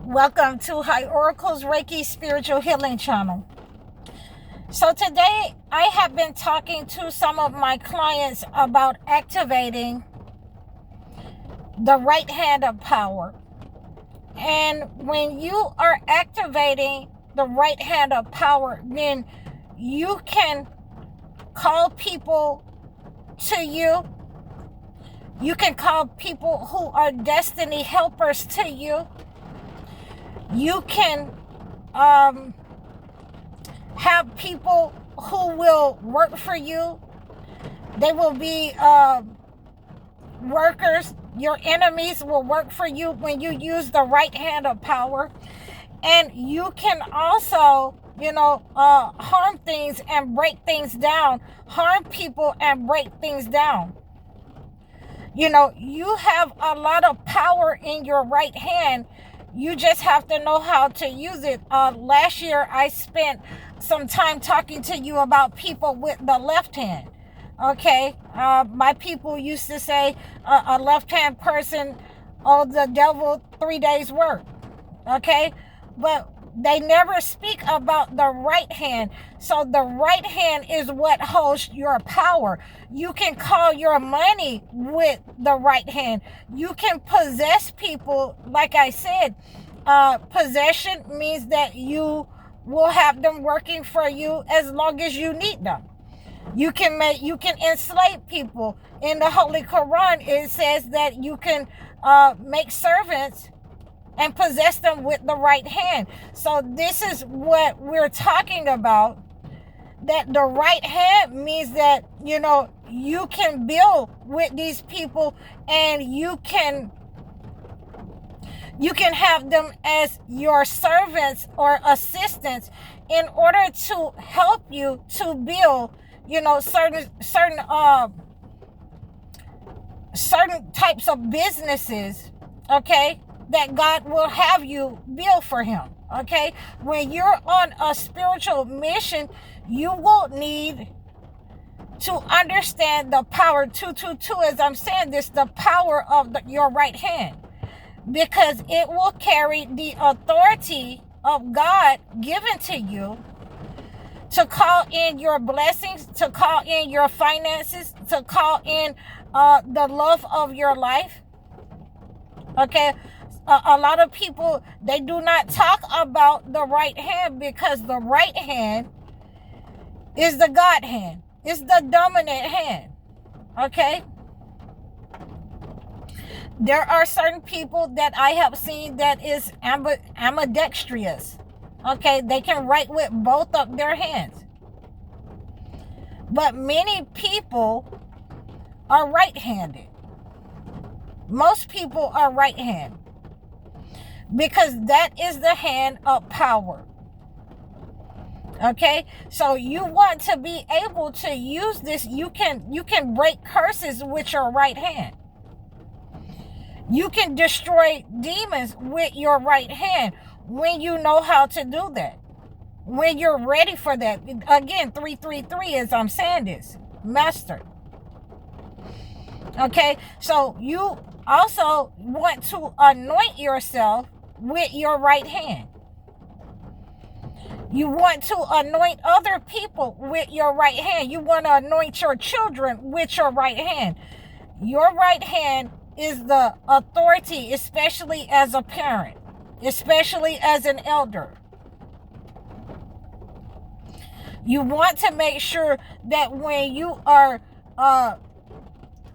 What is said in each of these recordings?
Welcome to High Oracles Reiki Spiritual Healing Channel. So today I have been talking to some of my clients about activating the right hand of power. And when you are activating the right hand of power, then you can call people to you. You can call people who are destiny helpers to you. You can have people who will work for you. They will be workers. Your enemies will work for you when you use the right hand of power. And you can also, harm things and break things down. Harm people and break things down. You have a lot of power in your right hand. You just have to know how to use it. Last year, I spent some time talking to you about people with the left hand. Okay, my people used to say a left-hand person, oh, the devil, 3 days work. Okay, but they never speak about the right hand. So the right hand is what holds your power. You can call your money with the right hand. You can possess people. Like I said, possession means that you will have them working for you as long as you need them. You can enslave people. In the Holy Quran, it says that you can make servants and possess them with the right hand. So this is what we're talking about. That the right hand means that, you can build with these people, and you can have them as your servants or assistants in order to help you to build, certain types of businesses, okay, that God will have you build for him. Okay, when you're on a spiritual mission, you will need to understand the power 222, as I'm saying this, the power of your right hand, because it will carry the authority of God given to you to call in your blessings, to call in your finances, to call in the love of your life. Okay, a lot of people, they do not talk about the right hand, because the right hand is the God hand. It's the dominant hand. Okay? There are certain people that I have seen that is ambidextrous. Okay? They can write with both of their hands. But many people are right-handed. Most people are right-handed, because that is the hand of power. Okay, so you want to be able to use this. You can break curses with your right hand. You can destroy demons with your right hand when you know how to do that. When you're ready for that. Again, 333, as I'm saying this, master. Okay, so you also want to anoint yourself with your right hand. You want to anoint other people with your right hand. You want to anoint your children with your right hand. Your right hand is the authority, especially as a parent, especially as an elder. You want to make sure that when you are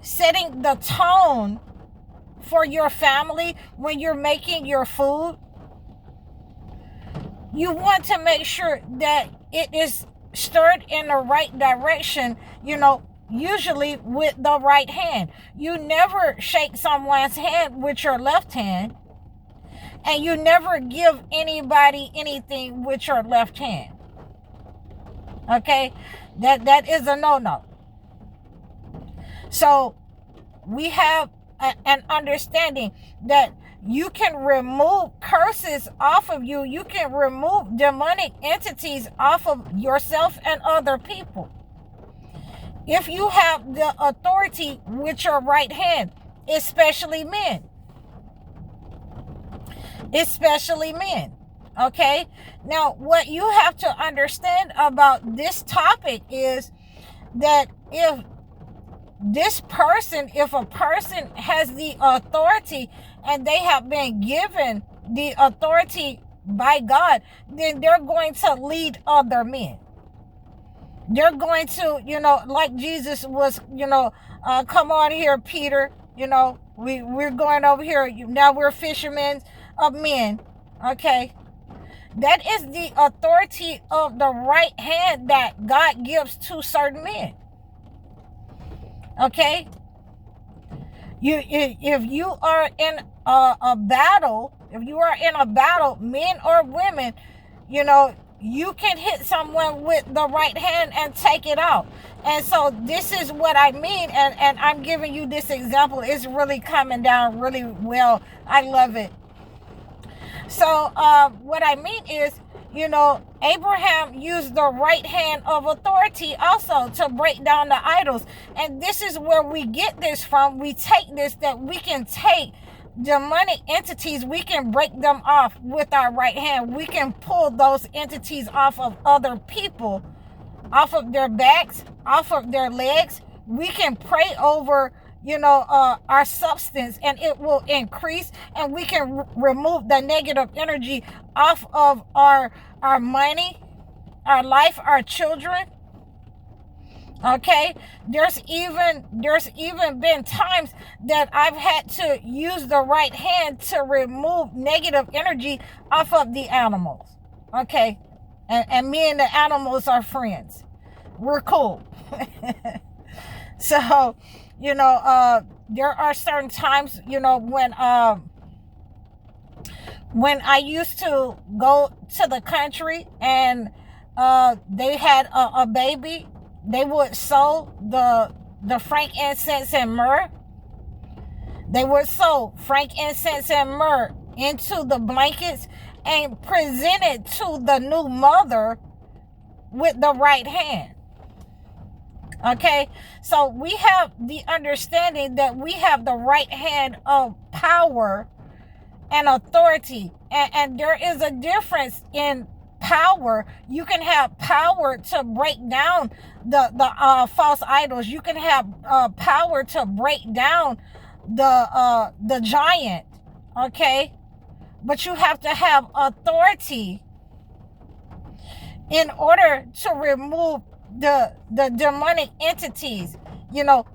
setting the tone for your family, when you're making your food, you want to make sure that it is stirred in the right direction, usually with the right hand. You never shake someone's hand with your left hand, and you never give anybody anything with your left hand. Okay? That is a no-no. So we have an understanding that you can remove curses off of you. You can remove demonic entities off of yourself and other people. If you have the authority with your right hand, especially men. especially men. Okay, now what you have to understand about this topic is that if a person has the authority and they have been given the authority by God, then they're going to lead other men. They're going to, like Jesus was, come on here, Peter, we're going over here. Now we're fishermen of men. Okay. That is the authority of the right hand that God gives to certain men. Okay. If you are in a battle, men or women, you can hit someone with the right hand and take it out. And so this is what I mean, and I'm giving you this example. It's really coming down really well. I love it. So what I mean is, Abraham used the right hand of authority also to break down the idols. And this is where we get this from. We take this, that we can take demonic entities, we can break them off with our right hand. We can pull those entities off of other people, off of their backs, off of their legs. We can pray over our substance, and it will increase, and we can remove the negative energy off of our money, our life, our children. Okay, there's even been times that I've had to use the right hand to remove negative energy off of the animals. Okay, and me and the animals are friends. We're cool. So there are certain times, when I used to go to the country and they had a baby, they would sow the frankincense and myrrh. They would sow frankincense and myrrh into the blankets and present it to the new mother with the right hand. Okay, so we have the understanding that we have the right hand of power and authority, and there is a difference in power. You can have power to break down the false idols. You can have power to break down the giant. Okay, but you have to have authority in order to remove the demonic entities,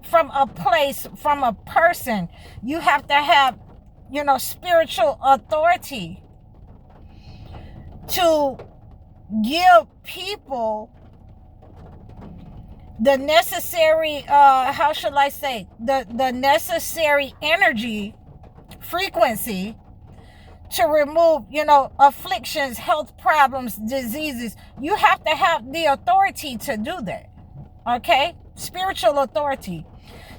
from a place, from a person. You have to have, spiritual authority to give people the necessary, how shall I say, the necessary energy, frequency, to remove, afflictions, health problems, diseases. You have to have the authority to do that. Okay? Spiritual authority.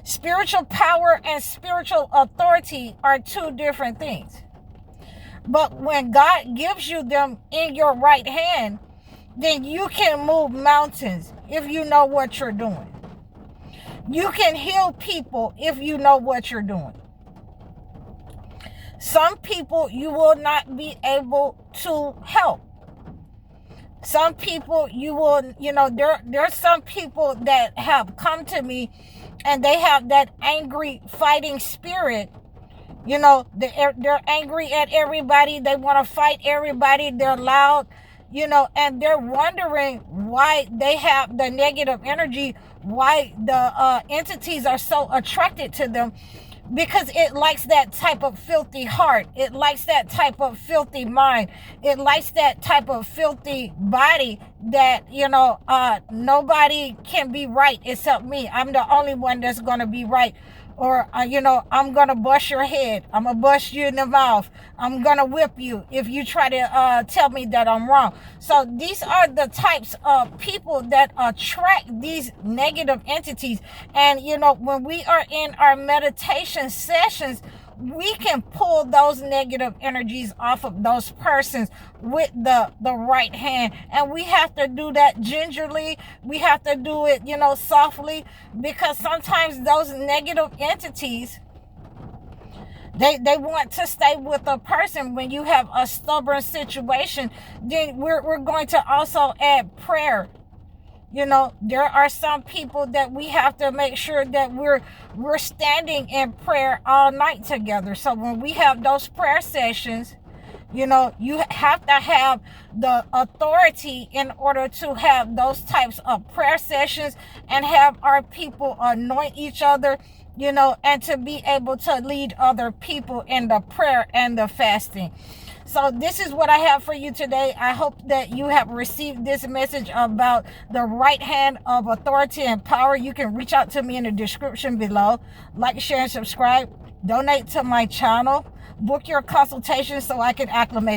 Spiritual power and spiritual authority are two different things. But when God gives you them in your right hand, then you can move mountains if you know what you're doing. You can heal people if you know what you're doing. Some people you will not be able to help. Some people you will, there's some people that have come to me and they have that angry fighting spirit. They're angry at everybody. They want to fight everybody. They're loud, and they're wondering why they have the negative energy, why the entities are so attracted to them. Because it likes that type of filthy heart. It likes that type of filthy mind. It likes that type of filthy body that, nobody can be right except me. I'm the only one that's going to be right. Or, I'm going to bust your head. I'm going to bust you in the mouth. I'm going to whip you if you try to tell me that I'm wrong. So these are the types of people that attract these negative entities. And, when we are in our meditation sessions, we can pull those negative energies off of those persons with the right hand. And we have to do that gingerly. We have to do it, softly, because sometimes those negative entities, They want to stay with a person. When you have a stubborn situation, then we're going to also add prayer. You know, there are some people that we have to make sure that we're standing in prayer all night together. So when we have those prayer sessions, you know, you have to have the authority in order to have those types of prayer sessions and have our people anoint each other, you know, and to be able to lead other people in the prayer and the fasting. So this is what I have for you today. I hope that you have received this message about the right hand of authority and power. You can reach out to me in the description below. Like, share, and subscribe. Donate to my channel. Book your consultation so I can acclimate